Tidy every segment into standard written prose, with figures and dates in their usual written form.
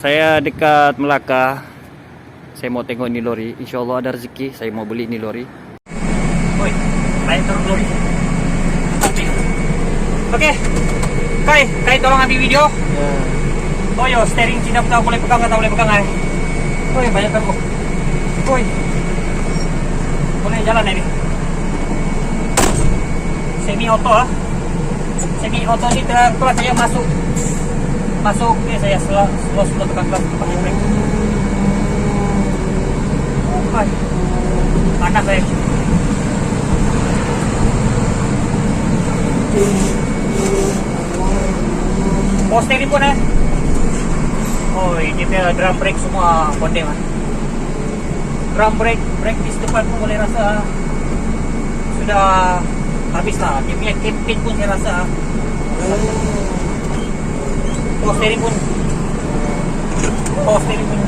Saya dekat Melaka. Saya mau tengok ini lori. Insya Allah ada rezeki. Saya mau beli ini lori. Woi, main turun lori. Oke, Kai tolong ambil video. Oh yo, steering tidak tahu boleh pegang atau boleh pegang ay. Woi, banyak teruk. Woi, boleh jalan ini. Semi auto lah. Semi auto ini terus saya masuk. Oke, saya slow tekan kelas pakai brake. Hai, panas saya. Oh, steering pun oh, ini dia drum brake semua bondeng lah. Drum brake di depan pun boleh rasa sudah habis lah. Dia punya kempin pun saya rasa. Oh, steering pun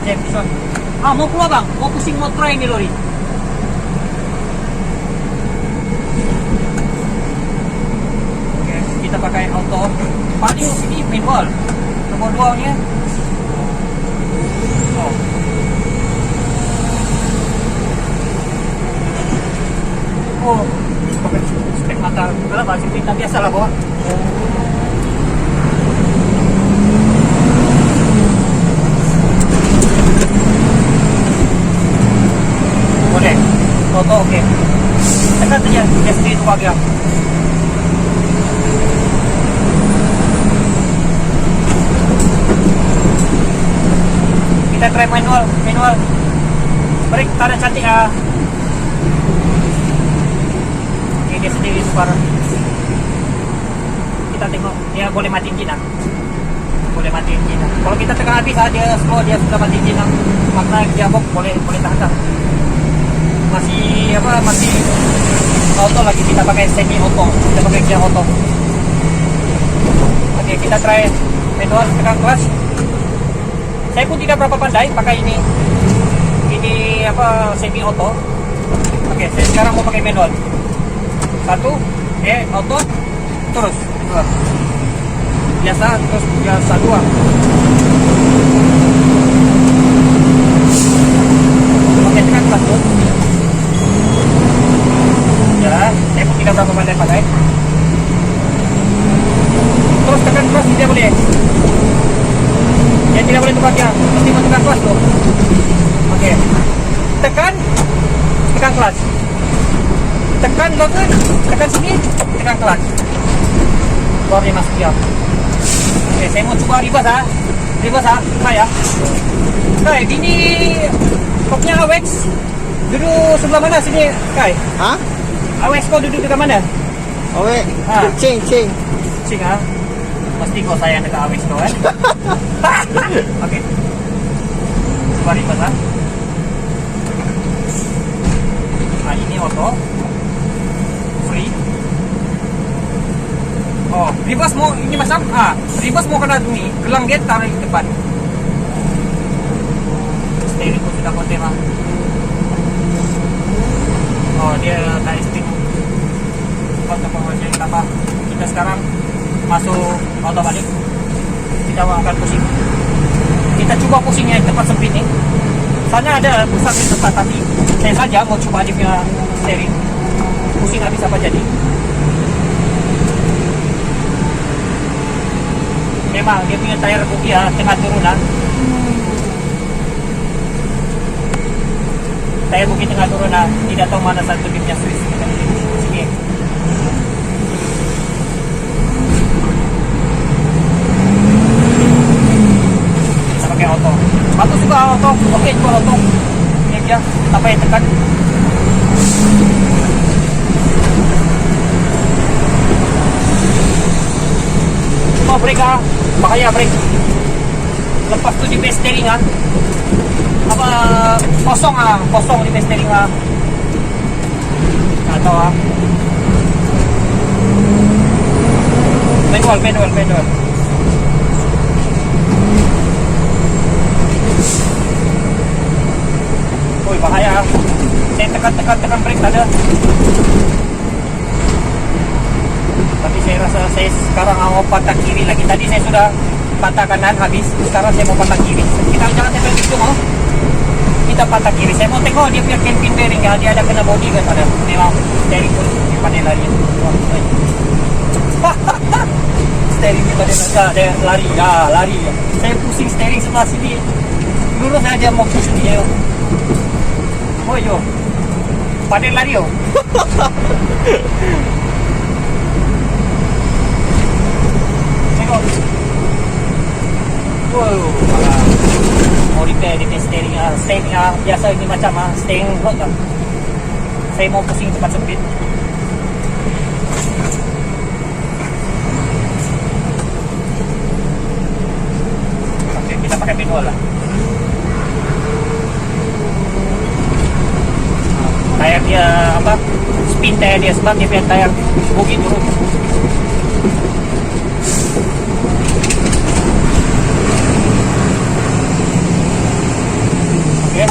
jam bisa. Mau keluar bang, mau pusing mau try ini lori. Oke, kita pakai auto. Paling sini manual. Nomor 2 nya. Oh, spek mata berapa sih? Kita biasa lah bawa. Boleh, auto oke. Tekan saja, dia sendiri itu bagian. Kita try manual. Brake tak ada cantik ah. Oke, dia sendiri suara. Kita tengok, dia boleh mati engine lah. Kalau kita tekan habis dia slow, dia sudah mati engine lah. Makna gearbox boleh tahan. Masih auto lagi, kita pakai semi auto, kita pakai gear auto. Oke, kita try manual, tekan clutch. Saya pun tidak berapa pandai pakai ini semi auto. Oke, saya sekarang mau pakai manual. 1 auto terus 2 biasa, terus biasa 2. Oke, tekan clutch tuh. Ya, saya pun tidak berapa pandai pakai. Terus tekan clutch, dia boleh. Dia tidak boleh tukar dia, mesti tekan clutch tuh. Oke, tekan clutch. Tekan longer, tekan sini, tekan clutch. Baru dia masuk dia. Oke, saya mau coba reverse saya. Kai, ini koknya AWX duduk sebelah mana sini, Kai? Hah? AWX kau duduk dekat mana? Awek, cing. Cing ah. Pasti kau sayang dekat AWX kau kan? Oke. Coba reverse Nah, ini auto. Free. Oh, reverse mau ini macam reverse mau kena ni, gelang gate taruh di depan. Steering pun sudah konten lah. Oh, dia tarik speed. Konten tambah. Kita sekarang masuk auto balik. Kita akan pusing. Kita coba pusingnya di tempat sempit ni. Sana ada pusat di tempat, tapi saya saja mau coba dia punya steering. Pusing habis apa jadi. Memang dia punya tayar dia tengah turunan. Tayar bukit tengah turunan, tidak tahu mana satu dia punya switch. Sini. Kita pakai auto. Bagus juga auto. Oke, juga auto. Ini dia, apa yang tekan. Cuma brake bahaya brake. Lepas tu di base steering kosong di base steering tak tahu manual. Oi, bahaya. Saya tekan brake tak ada. Tapi saya rasa saya sekarang mau patah kiri lagi. Tadi saya sudah patah kanan habis. Sekarang saya mau patah kiri. Kita jangan tempel itu mau. Kita patah kiri. Saya mau tengok dia punya camping bearing ya. Dia ada kena body kan ada. Memang steering pun pandai lari. Steering dia pandai ada lari. Ya lari. Saya pusing steering sebelah sini. Lurus saja mau pusing dia. Oh yo. Pandai lari yo. Tengok. Wow, mau repair dia steering biasa ini macam steering hot kan. Saya mau pusing tempat sempit. Oke, kita pakai manual lah. Tayar dia apa? Spin tayar dia sebab dia punya tayar bukit turun. Oke.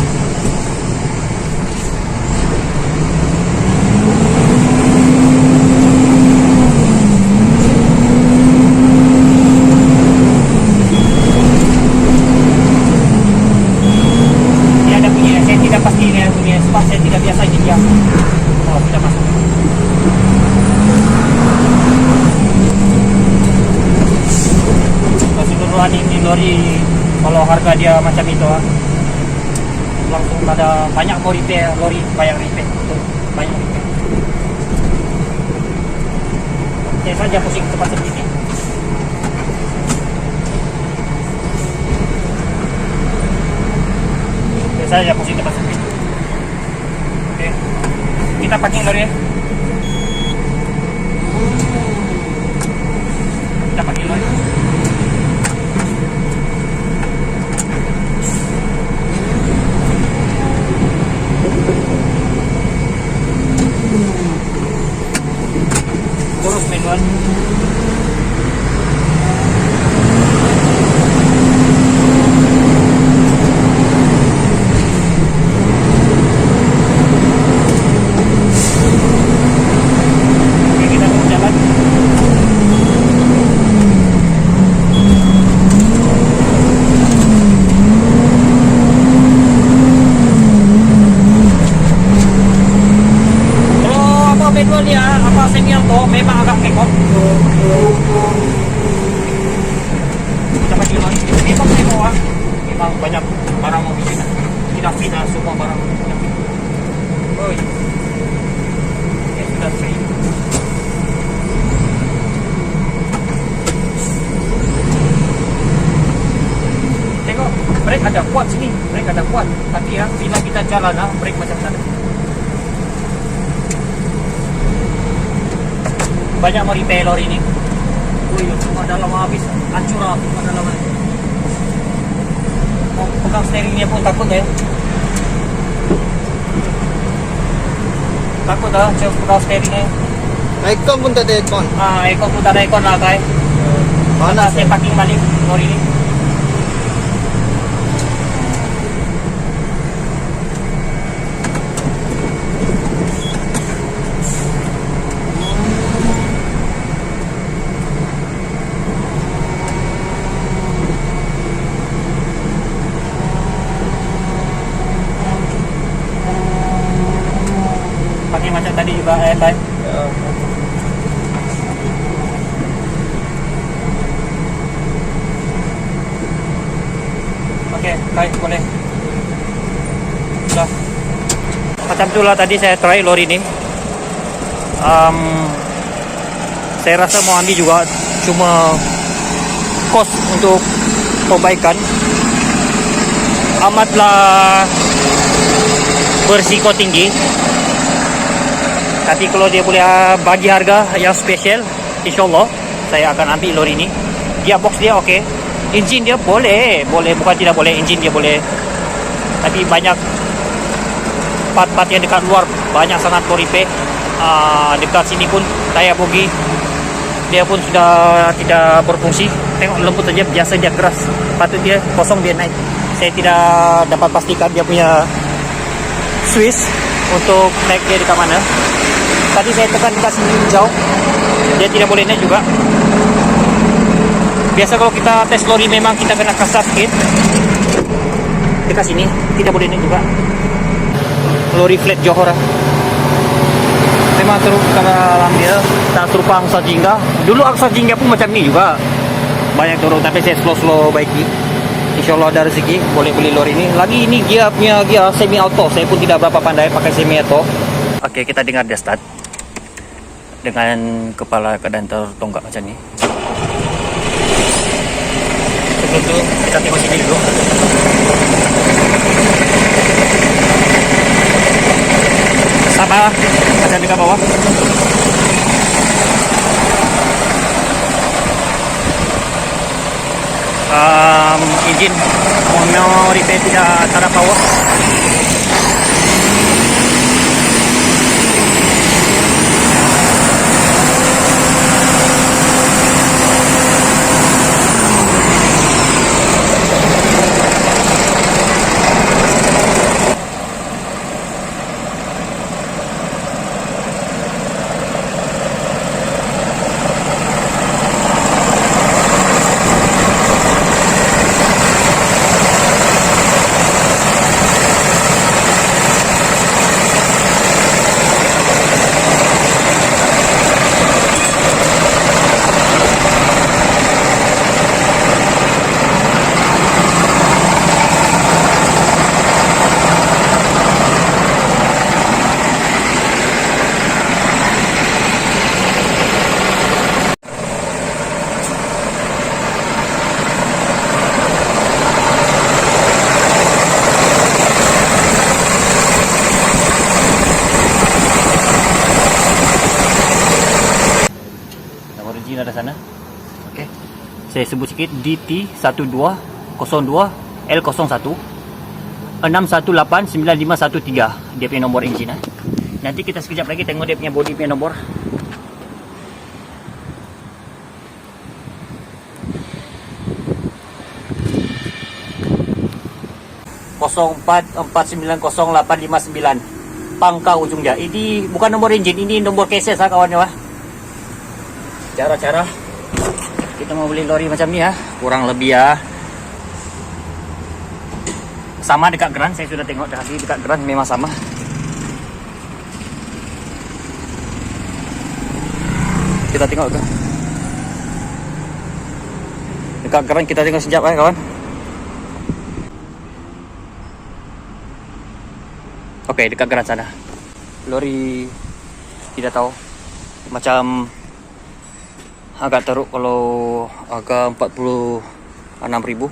Dia ada punya, saya tidak pasti dia punya sebab saya tidak biasa dia. Oh, tidak masuk. Keseluruhan ini lori kalau harga dia macam itu langsung ada banyak mau repair lori bayang repair banyak repair. Saya saja pusing tempat seperti ini. Saya saja pusing tempat seperti ini. Oke, kita packing lori ya. Kita packing lori. Terus manual. Oke, kita terus jalan. Manual dia apa semi auto memang agak kekot. Kita pakai lagi. Memang semua memang banyak barang mobil kita. Tidak fit semua barang. Oh iya. Ya sudah free. Tengok, brake ada kuat sini, brake ada kuat. Tapi ya bila kita jalan brake macam mana? Banyak mau repair lori ini. Wih, cuma dalam habis hancur cuma dalam. Mau pegang steeringnya pun takut ya. Takut saya pegang steeringnya. Aircon pun tak ada aircon. Aircon pun tak ada aircon lah guys. Mana saya parking balik lori ini. Pakai macam tadi juga Bay. Ya. Oke, baik boleh. Sudah. Macam itulah tadi saya try lori ini. Saya rasa mau ambil juga cuma kos untuk perbaikan amatlah berisiko tinggi. Tapi kalau dia boleh bagi harga yang spesial, insyaAllah saya akan ambil lori ini. Gearbox dia okey, engine dia boleh bukan tidak boleh, engine dia boleh. Tapi banyak part-part yang dekat luar banyak sangat mau repair. Dekat sini pun tayar bogi dia pun sudah tidak berfungsi. Tengok lembut saja, biasa dia keras. Patut dia kosong dia naik. Saya tidak dapat pastikan dia punya switch untuk naik dia dekat mana. Tadi saya tekan dekat sini jauh, dia tidak boleh naik juga. Biasa kalau kita tes lori memang kita kena kasar sedikit. Dekat sini kita boleh ini juga. Lori flat Johor. Memang terus karena alam dia tak serupa angsa jingga. Dulu angsa jingga pun macam ni juga. Banyak turun tapi saya slow baiki. InsyaAllah ada rezeki boleh beli lori ini. Lagi ini dia punya gear semi auto. Saya pun tidak berapa pandai pakai semi auto. Okey, kita dengar dia start dengan kepala keadaan tertonggak macam ni. Sebelum tu kita tengok sini dulu. Sabar, macam dekat bawah. Engine mau repair tidak ada power. Ada sana. Okey. Saya sebut sikit DT1202 L01 61895513 dia punya nombor engine. Nanti kita sekejap lagi tengok dia punya body punya nombor. (04490859) pangkau ujungnya. Ini bukan nomor engine, ini nombor cases kawan-kawan. Cara-cara kita mau beli lori macam ni kurang lebih sama dekat Grand. Saya sudah tengok tadi dekat Grand memang sama. Kita tengok ke dekat Grand, kita tengok sekejap kawan. Okey, dekat Grand sana lori tidak tahu macam agak teruk. Kalau harga 46,000,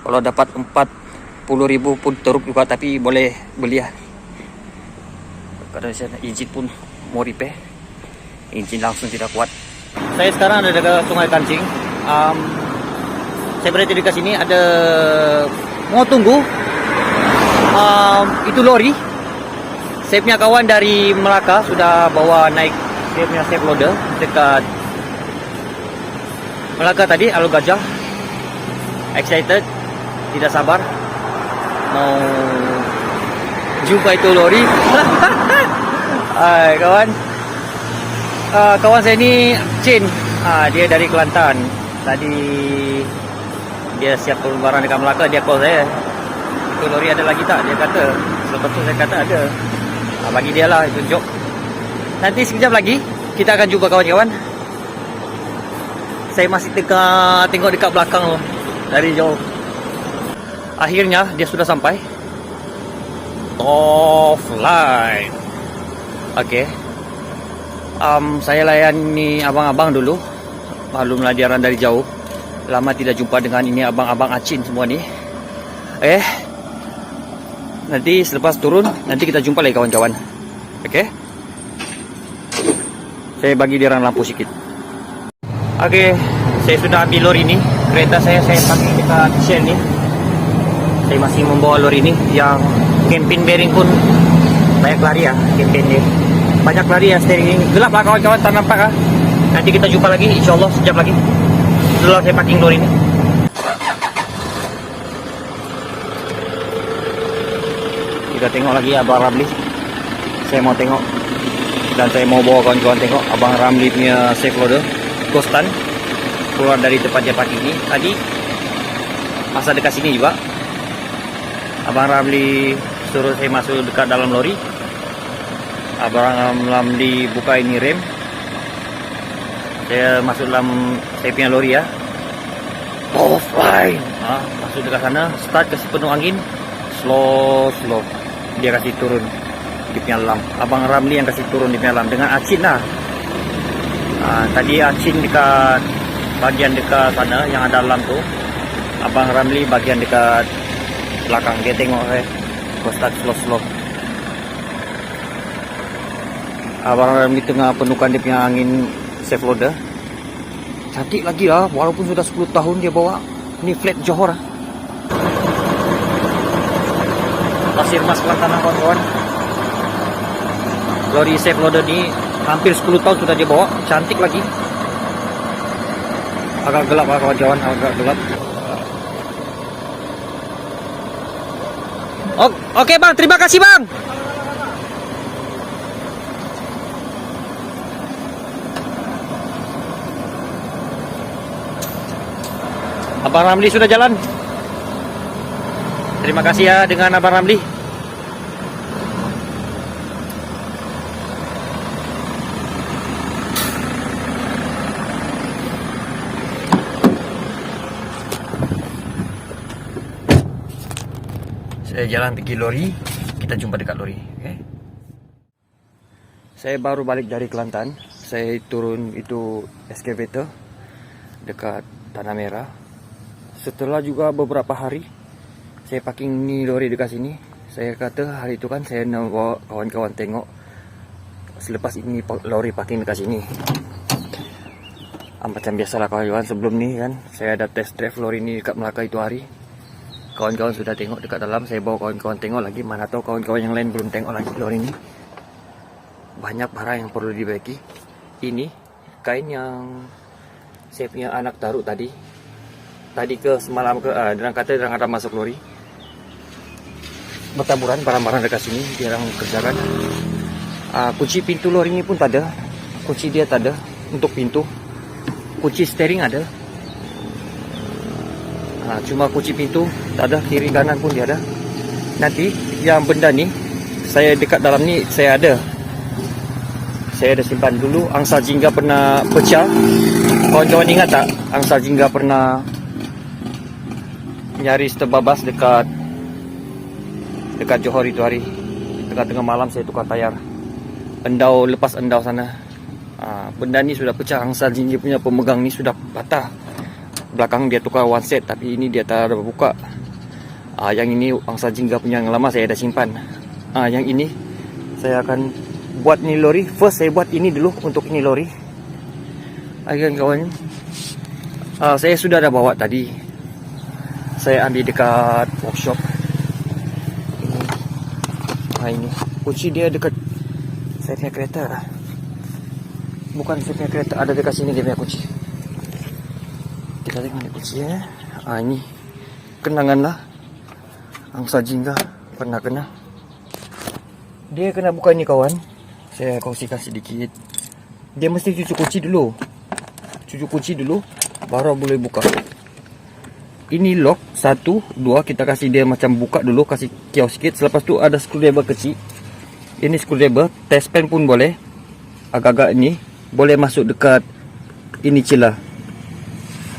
kalau dapat 40,000 pun teruk juga, tapi boleh beli Kadang engine pun mau repair, engine langsung tidak kuat. Saya sekarang ada dekat Sungai Kancing. Saya berada dekat sini, ada mau tunggu itu lori. Saya punya kawan dari Melaka sudah bawa naik dia punya safe loader dekat Melaka tadi, Alor Gajah. Excited, tidak sabar mau jumpa itu lori. Hai kawan, kawan saya ni Chin, dia dari Kelantan. Tadi dia siap turun barang dekat Melaka, dia call saya, itu lori ada lagi tak? Dia kata, selepas tu saya kata ada. Bagi dia lah, itu job. Nanti sekejap lagi kita akan jumpa kawan-kawan. Saya masih tengok dekat belakang dari jauh. Akhirnya dia sudah sampai. Offline. Okey. Saya layani abang-abang dulu. Maklumlah dia orang dari jauh. Lama tidak jumpa dengan ini abang-abang Acin semua ni. Nanti selepas turun nanti kita jumpa lagi kawan-kawan. Okey. Saya bagi dia orang lampu sikit. Okey, saya sudah ambil lori ini. Kereta saya pakai dekat Shell ni. Saya masih membawa lori ini yang campaign bearing pun banyak lari campaign dia. Banyak lari steering ini. Gelap kawan-kawan, tak nampak Nanti kita jumpa lagi insya-Allah sekejap lagi. Dulu saya parking lori ini. Kita tengok lagi Abang Ramli. Saya mau tengok dan saya mau bawa kawan-kawan tengok Abang Ramli punya safe loader Ghostan. keluar dari tempat dia parkir ini. Tadi masa dekat sini juga Abang Ramli suruh saya masuk dekat dalam lori. Abang Ramli buka ini rem, saya masuk dalam saya punya lori ya. Offline, masuk dekat sana, start kasih penuh angin, slow dia kasih turun di punya lamp. Abang Ramli yang kasih turun di punya lamp dengan acin lah. Tadi acin dekat bagian dekat sana yang ada lamp tuh. Abang Ramli bagian dekat belakang, dia tengok saya start slow. Abang Ramli tengah penuhkan dia punya angin safe loader. Cantik lagi lah, walaupun sudah 10 tahun dia bawa. Ini flat Johor. Pasir Mas Kelantan kawan-kawan. Lori safe loader ni hampir 10 tahun sudah dia bawa. Cantik lagi. Agak gelap lah kawan-kawan, agak gelap. Oke bang, terima kasih bang. Abang Ramli sudah jalan. Terima kasih ya dengan Abang Ramli. Saya jalan pergi lori, kita jumpa dekat lori. Okay? Saya baru balik dari Kelantan. Saya turun itu excavator dekat Tanah Merah. Setelah juga beberapa hari saya parking ni lori dekat sini. Saya kata hari itu kan saya nak bawa kawan-kawan tengok selepas ini lori parking dekat sini. Macam biasalah kawan-kawan, sebelum ni kan saya ada test drive lori ni dekat Melaka itu hari. Kawan-kawan sudah tengok dekat dalam, saya bawa kawan-kawan tengok lagi. Mana tahu kawan-kawan yang lain belum tengok lagi lori ni. Banyak barang yang perlu dibaiki. Ini kain yang saya punya anak taruh tadi ke semalam ke dia kata dia ada masuk lori. Bertaburan barang-barang dekat sini dia orang kerjakan. Kunci pintu lori ini pun tak ada. Kunci dia tak ada untuk pintu. Kunci steering ada. Cuma kunci pintu tak ada, kiri kanan pun dia ada. Nanti yang benda ni saya dekat dalam ni saya ada simpan dulu. Angsa jingga pernah pecah. Kawan-kawan ingat tak? Angsa jingga pernah nyaris terbabas dekat Johor itu hari. Tengah-tengah malam saya tukar tayar. Lepas endau sana. Benda ni sudah pecah. Angsa jingga punya pemegang ni sudah patah. Belakang dia tukar one set, tapi ini dia tak ada buka. Yang ini angsa jingga punya yang lama saya dah simpan. Yang ini saya akan buat ni lori. First saya buat ini dulu untuk ini lori. Kawan-kawan, saya sudah ada bawa tadi. Saya ambil dekat workshop. Ini kunci dia dekat saya punya kereta. Bukan saya punya kereta, ada dekat sini dia punya kunci. Kita tengok ni kuncinya. Ini kenangan lah. Angsa jingga pernah kena. Dia kena buka ni kawan. Saya kongsikan sedikit. Dia mesti cuci kunci dulu. Baru boleh buka. Ini lock 1, 2. Kita kasih dia macam buka dulu, kasih kiau sikit. Selepas tu ada screwdriver kecil. Ini screwdriver. Test pen pun boleh. Agak-agak ni boleh masuk dekat ini celah.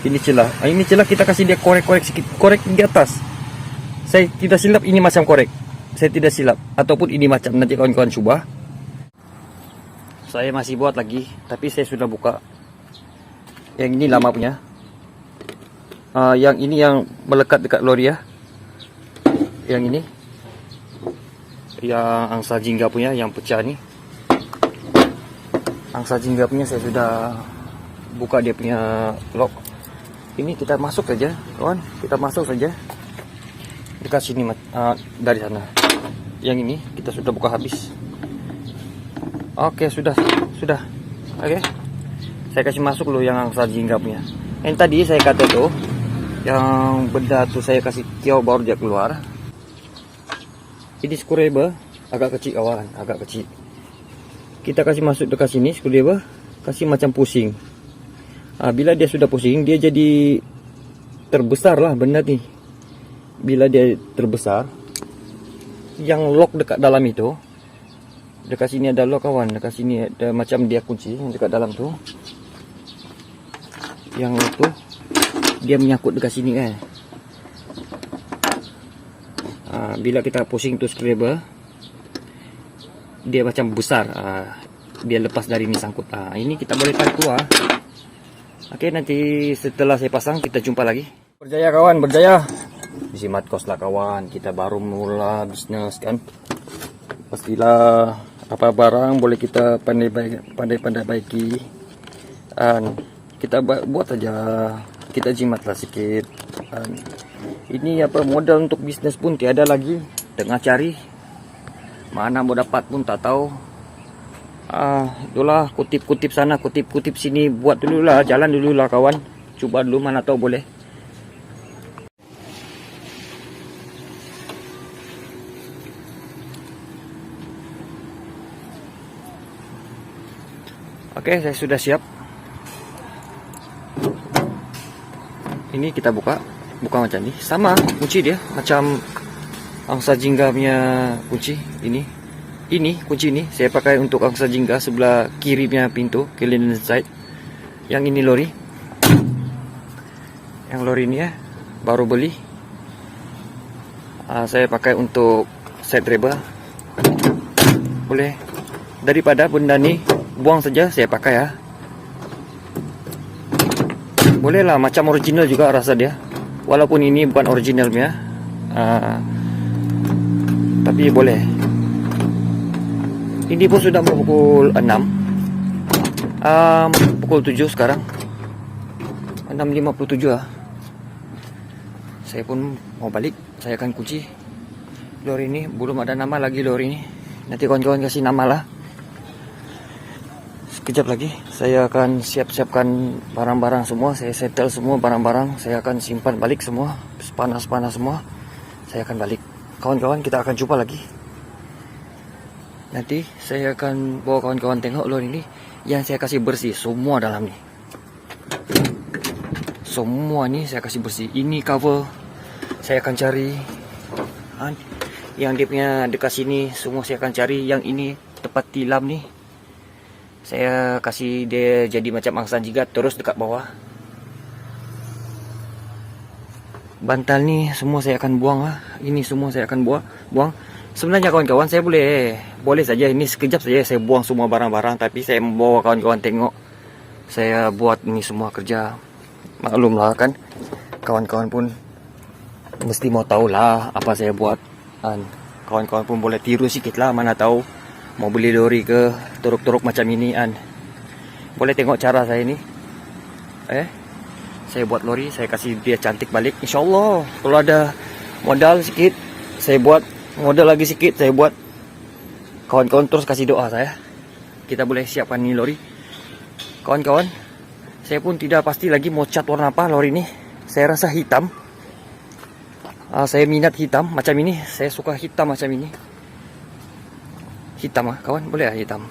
Ini celah kita kasih dia korek-korek sikit. Korek di atas. Saya tidak silap ini macam korek. Saya tidak silap. Ataupun ini macam. Nanti kawan-kawan cuba. Saya masih buat lagi. Tapi saya sudah buka. Yang ini lama punya. Yang ini yang melekat dekat lori ya. Yang ini. Yang angsa jingga punya. Yang pecah ni. Angsa jingga punya saya sudah buka dia punya lock. Ini kita masuk saja, kawan. Kita masuk saja dekat sini dari sana. Yang ini kita sudah buka habis. Oke, sudah. Oke. Saya kasih masuk dulu yang angsa jingga punya. Yang tadi saya kata tuh, yang benda tuh saya kasih kiau baru dia keluar. Ini screwdriver agak kecil kawan, agak kecil. Kita kasih masuk dekat sini screwdriver, kasih macam pusing. Bila dia sudah pusing, dia jadi terbesar lah benda nih. Bila dia terbesar, yang lock dekat dalam itu, dekat sini ada lock kawan, dekat sini ada macam dia kunci yang dekat dalam tuh. Yang lock tuh dia menyangkut dekat sini kan. Bila kita pusing tu screwdriver, dia macam besar. Dia lepas dari ni sangkut. Ini kita boleh tarik keluar. Oke, nanti setelah saya pasang kita jumpa lagi. Berjaya kawan, berjaya. Jimat kos lah kawan, kita baru mula bisnis kan. Pastilah apa barang boleh kita pandai baiki. Kita buat saja, kita jimatlah sikit. Ini apa modal untuk bisnis pun tiada lagi. Tengah cari, mana mau dapat pun tak tahu. Itulah kutip-kutip sana, kutip-kutip sini, buat dululah, jalan dululah kawan. Coba dulu, mana tahu boleh. Oke, saya sudah siap. Ini kita buka macam ni. Sama kunci dia, macam angsa jingga punya kunci. Ini kunci ini saya pakai untuk angsa jingga sebelah kiri punya pintu, clean side. Yang ini lori. Yang lori ini ya, baru beli. Saya pakai untuk set reba. Boleh. Daripada benda ni buang saja, saya pakai ya. Boleh lah, macam original juga rasa dia. Walaupun ini bukan originalnya, tapi boleh. Ini pun sudah pukul 6, pukul 7 sekarang, 6.57 lah. Saya pun mau balik. Saya akan kunci lori ini. Belum ada nama lagi lori ini. Nanti kawan-kawan kasih nama lah. Sekejap lagi saya akan siapkan barang-barang semua. Saya settle semua barang-barang. Saya akan simpan balik semua, panas-panas semua. Saya akan balik. Kawan-kawan, kita akan jumpa lagi. Nanti saya akan bawa kawan-kawan tengok lori ini yang saya kasih bersih semua dalam ni. Semua ni saya kasih bersih. Ini cover saya akan cari. Yang dia punya dekat sini semua saya akan cari. Yang ini tempat tilam ni, saya kasih dia jadi macam angsa jigat terus dekat bawah. Bantal ni semua saya akan buang lah. Ini semua saya akan buang. Sebenarnya kawan-kawan, saya boleh saja ini sekejap saja saya buang semua barang-barang, tapi saya membawa kawan-kawan tengok saya buat ini semua kerja. Maklumlah kan, kawan-kawan pun mesti mau tahu lah apa saya buat. Kawan-kawan pun boleh tiru sikit lah, mana tahu mau beli lori ke turuk-turuk macam ini boleh tengok cara saya ni. Saya buat lori, saya kasih dia cantik balik. InsyaAllah kalau ada modal sikit saya buat, modal lagi sikit saya buat. Kawan-kawan terus kasih doa saya, kita boleh siapkan ni lori. Kawan-kawan, saya pun tidak pasti lagi mau cat warna apa lori ni. Saya rasa hitam. Saya minat hitam macam ini. Saya suka hitam macam ini. Hitam kawan, boleh hitam.